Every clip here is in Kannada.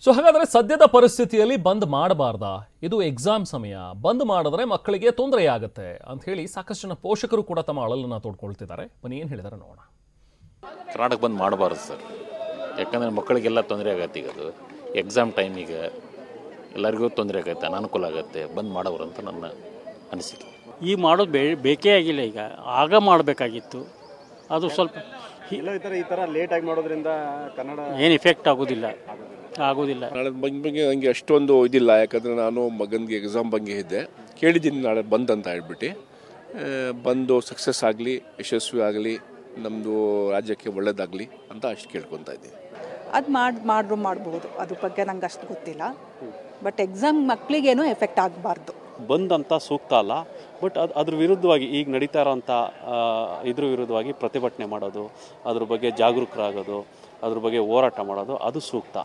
ಸೊ ಹಾಗಾದ್ರೆ ಸದ್ಯದ ಪರಿಸ್ಥಿತಿಯಲ್ಲಿ ಬಂದ್ ಮಾಡಬಾರ್ದಾ? ಇದು ಎಕ್ಸಾಮ್ ಸಮಯ, ಬಂದ್ ಮಾಡಿದ್ರೆ ಮಕ್ಕಳಿಗೆ ತೊಂದರೆಯಾಗುತ್ತೆ ಅಂತ ಹೇಳಿ ಸಾಕಷ್ಟು ಜನ ಪೋಷಕರು ಕೂಡ ತಮ್ಮ ಅಳಲನ್ನ ತೋಡ್ಕೊಳ್ತಿದ್ದಾರೆ. ಬನ್ನಿ ಏನು ಹೇಳಿದಾರೆ ನೋಡೋಣ. ಕರ್ನಾಟಕ ಬಂದ್ ಮಾಡಬಾರ್ದು ಸರ್, ಯಾಕಂದರೆ ಮಕ್ಕಳಿಗೆಲ್ಲ ತೊಂದರೆ ಆಗತ್ತೆ. ಈಗ ಅದು ಎಕ್ಸಾಮ್ ಟೈಮಿಗೆ ಎಲ್ಲರಿಗೂ ತೊಂದರೆ ಆಗುತ್ತೆ, ಅನಾನುಕೂಲ ಆಗುತ್ತೆ. ಬಂದ್ ಮಾಡೋರು ಅಂತ ನನ್ನ ಅನಿಸಿಕೆ. ಈ ಮಾಡೋದು ಬೇಕೇ ಆಗಿಲ್ಲ, ಈಗ ಆಗ ಮಾಡಬೇಕಾಗಿತ್ತು. ಅದು ಸ್ವಲ್ಪ ಈ ಥರ ಲೇಟಾಗಿ ಮಾಡೋದ್ರಿಂದ ಕನ್ನಡ ಏನು ಇಫೆಕ್ಟ್ ಆಗೋದಿಲ್ಲ. ನಾಳೆ ಬಗ್ಗೆ ನನಗೆ ಅಷ್ಟೊಂದು ಇದಿಲ್ಲ, ಯಾಕಂದರೆ ನಾನು ಮಗನಿಗೆ ಎಕ್ಸಾಮ್ ಬಗ್ಗೆ ಇದ್ದೆ, ಕೇಳಿದ್ದೀನಿ ನಾಳೆ ಬಂದ್ ಅಂತ ಹೇಳ್ಬಿಟ್ಟು. ಬಂದು ಸಕ್ಸಸ್ ಆಗಲಿ, ಯಶಸ್ವಿ ಆಗಲಿ, ನಮ್ಮದು ರಾಜ್ಯಕ್ಕೆ ಒಳ್ಳೇದಾಗಲಿ ಅಂತ ಅಷ್ಟು ಕೇಳ್ಕೊತಾ ಇದ್ದೀನಿ. ಅದು ಮಾಡ್ಬೋದು, ಅದ್ರ ಬಗ್ಗೆ ನಂಗೆ ಅಷ್ಟು ಗೊತ್ತಿಲ್ಲ. ಬಟ್ ಎಕ್ಸಾಮ್ ಮಕ್ಕಳಿಗೇನು ಎಫೆಕ್ಟ್ ಆಗಬಾರ್ದು. ಬಂದ್ ಅಂತ ಸೂಕ್ತ ಅಲ್ಲ. ಬಟ್ ಅದ್ರ ವಿರುದ್ಧವಾಗಿ ಈಗ ನಡೀತಾ ಇರೋಂಥ ಇದ್ರ ವಿರುದ್ಧವಾಗಿ ಪ್ರತಿಭಟನೆ ಮಾಡೋದು, ಅದ್ರ ಬಗ್ಗೆ ಜಾಗರೂಕರಾಗೋದು, ಅದ್ರ ಬಗ್ಗೆ ಹೋರಾಟ ಮಾಡೋದು ಅದು ಸೂಕ್ತ.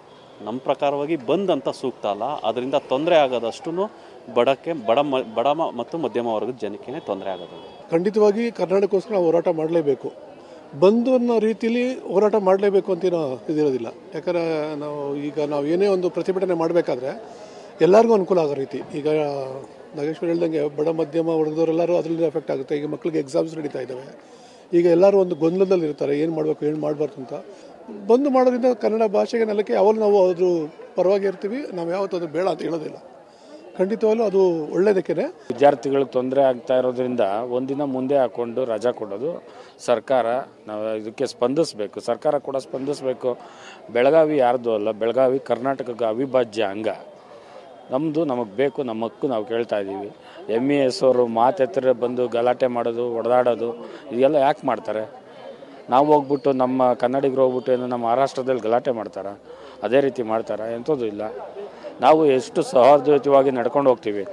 ನಮ್ಮ ಪ್ರಕಾರವಾಗಿ ಬಂದ್ ಅಂತ ಸೂಕ್ತ ಅಲ್ಲ. ಅದರಿಂದ ತೊಂದರೆ ಆಗೋದಷ್ಟು ಬಡ ಮತ್ತು ಮಧ್ಯಮ ವರ್ಗದ ಜನಕ್ಕೆ ತೊಂದರೆ ಆಗೋದು. ಖಂಡಿತವಾಗಿ ಕರ್ನಾಟಕಕ್ಕೋಸ್ಕರ ಹೋರಾಟ ಮಾಡಲೇಬೇಕು. ಬಂದು ಅನ್ನೋ ರೀತಿಯಲ್ಲಿ ಹೋರಾಟ ಮಾಡಲೇಬೇಕು ಅಂತೀನೋ ಇದಿರೋದಿಲ್ಲ. ಯಾಕಂದರೆ ನಾವು ಏನೇ ಒಂದು ಪ್ರತಿಭಟನೆ ಮಾಡಬೇಕಾದ್ರೆ ಎಲ್ಲರಿಗೂ ಅನುಕೂಲ ಆಗೋ ರೀತಿ. ಈಗ ನಾಗೇಶ್ವರ ಹೇಳ್ದಂಗೆ ಬಡ ಮಧ್ಯಮ ವರ್ಗದವರೆಲ್ಲರೂ ಅದರಿಂದ ಎಫೆಕ್ಟ್ ಆಗುತ್ತೆ. ಈಗ ಮಕ್ಕಳಿಗೆ ಎಕ್ಸಾಮ್ಸ್ ನಡೀತಾ ಇದ್ದಾವೆ. ಈಗ ಎಲ್ಲರೂ ಒಂದು ಗೊಂದಲದಲ್ಲಿ ಇರ್ತಾರೆ, ಏನು ಮಾಡಬೇಕು ಏನು ಮಾಡಬಾರ್ದು ಅಂತ. ಬಂದು ಮಾಡೋದ್ರಿಂದ ಕನ್ನಡ ಭಾಷೆಗೆ ನೆಲಕ್ಕೆ ಯಾವಾಗ ನಾವು ಅದ್ರ ಪರವಾಗಿ ಇರ್ತೀವಿ, ನಾವು ಯಾವತ್ತೂ ಅದು ಬೇಡ ಅಂತ ಹೇಳೋದಿಲ್ಲ. ಖಂಡಿತವಾಗ್ಲೂ ಅದು ಒಳ್ಳೇದಕ್ಕೇ. ವಿದ್ಯಾರ್ಥಿಗಳಿಗೆ ತೊಂದರೆ ಆಗ್ತಾ ಇರೋದ್ರಿಂದ ಒಂದಿನ ಮುಂದೆ ಹಾಕ್ಕೊಂಡು ರಜಾ ಕೊಡೋದು ಸರ್ಕಾರ ನಾವು ಇದಕ್ಕೆ ಸ್ಪಂದಿಸಬೇಕು. ಸರ್ಕಾರ ಕೂಡ ಸ್ಪಂದಿಸಬೇಕು. ಬೆಳಗಾವಿ ಯಾರ್ದು ಅಲ್ಲ, ಬೆಳಗಾವಿ ಕರ್ನಾಟಕಕ್ಕೆ ಅವಿಭಾಜ್ಯ ಅಂಗ. ನಮ್ಮದು ನಮಗೆ ಬೇಕು, ನಮ್ಮ ಹಕ್ಕು ನಾವು ಕೇಳ್ತಾ ಇದ್ದೀವಿ. MES ಅವರು ಮಾತೆತ್ತರೆ ಬಂದು ಗಲಾಟೆ ಮಾಡೋದು, ಹೊಡೆದಾಡೋದು ಇದೆಲ್ಲ ಯಾಕೆ ಮಾಡ್ತಾರೆ? ನಾವು ಹೋಗ್ಬಿಟ್ಟು ನಮ್ಮ ಕನ್ನಡಿಗರು ಹೋಗ್ಬಿಟ್ಟು ಏನು ನಮ್ಮ ಮಹಾರಾಷ್ಟ್ರದಲ್ಲಿ ಗಲಾಟೆ ಮಾಡ್ತಾರೆ, ಅದೇ ರೀತಿ ಮಾಡ್ತಾರೆ? ಎಂಥದ್ದು ಇಲ್ಲ. ನಾವು ಎಷ್ಟು ಸಹೃದಯವಾಗಿ ನಡ್ಕೊಂಡು ಹೋಗ್ತೀವಿ.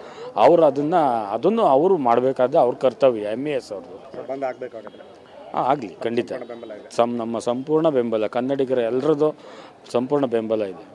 ಅವರು ಅದನ್ನು ಅವರು ಮಾಡಬೇಕಾದ ಅವ್ರ ಕರ್ತವ್ಯ. MES ಅವ್ರದ್ದು ಆಗಲಿ, ಖಂಡಿತ ನಮ್ಮ ಸಂಪೂರ್ಣ ಬೆಂಬಲ, ಕನ್ನಡಿಗರ ಎಲ್ಲರದ್ದು ಸಂಪೂರ್ಣ ಬೆಂಬಲ ಇದೆ.